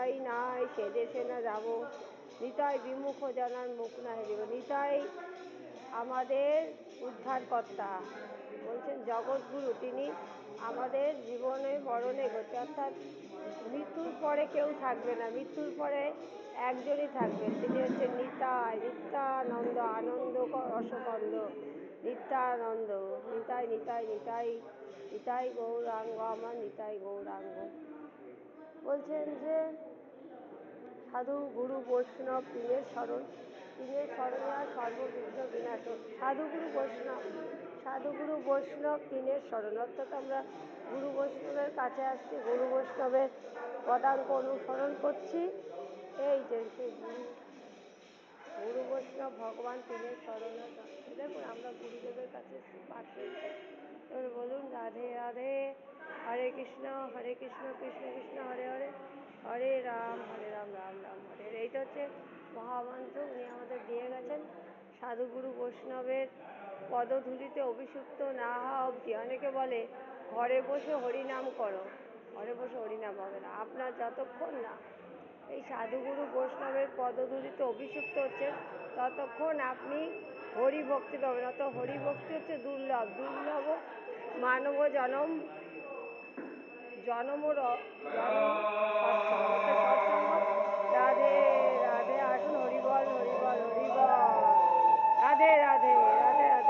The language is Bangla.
নিতাই নাই সে দেশে না যাব, নিতাই বিমুখ জনার মুখ না হেরিব। নিতাই আমাদের উদ্ধারকর্তা, বলছেন জগৎগুরু, তিনি আমাদের জীবনে মরণে গতি, অর্থাৎ মৃত্যুর পরে কেউ থাকবে না, মৃত্যুর পরে একজনই থাকবেন, তিনি হচ্ছেন নিতাই, নিত্যানন্দ, আনন্দ রসকন্দ, নিত্যানন্দ। নিতাই নিতাই নিতাই নিতাই গৌরাঙ্গ, আমার নিতাই গৌরাঙ্গ। বলছেন যে সাধু গুরু বৈষ্ণব তিনের শরণ, তিনের শরণে আর সর্ববিঘ্ন বিনাশ। সাধুগুরু বৈষ্ণব তিনের শরণ, অর্থাৎ আমরা গুরু বৈষ্ণবের কাছে আসছি, গুরু বৈষ্ণবের পদাঙ্ক অনুসরণ করছি। এই যে সেই গুরু বৈষ্ণব ভগবান তিনের শরণ। দেখুন আমরা গুরুদেবের কাছে পাঠ করছি। এবার বলুন রাধে রাধে, হরে কৃষ্ণ কৃষ্ণ কৃষ্ণ হরে হরে, হরে রাম রাম রাম হরে হরে। এইটা হচ্ছে মহামন্ত্র উনি আমাদের দিয়ে গেছেন। সাধুগুরু বৈষ্ণবের পদধূলিতে অভিষিক্ত না হওয়া অবধি, অনেকে বলে ঘরে বসে হরিনাম করো, ঘরে বসে হরিনাম হবে না। আপনার যতক্ষণ না এই সাধুগুরু বৈষ্ণবের পদধূলিতে অভিষিক্ত হচ্ছেন ততক্ষণ আপনি হরিভক্তি পাবেন। অত হরিভক্তি হচ্ছে দুর্লভ, দুর্লভ মানব জনম, জনম সৎসঙ্গ। রাধে রাধে, আসুন হরিবল হরিবল হরিবল, রাধে রাধে রাধে রাধে।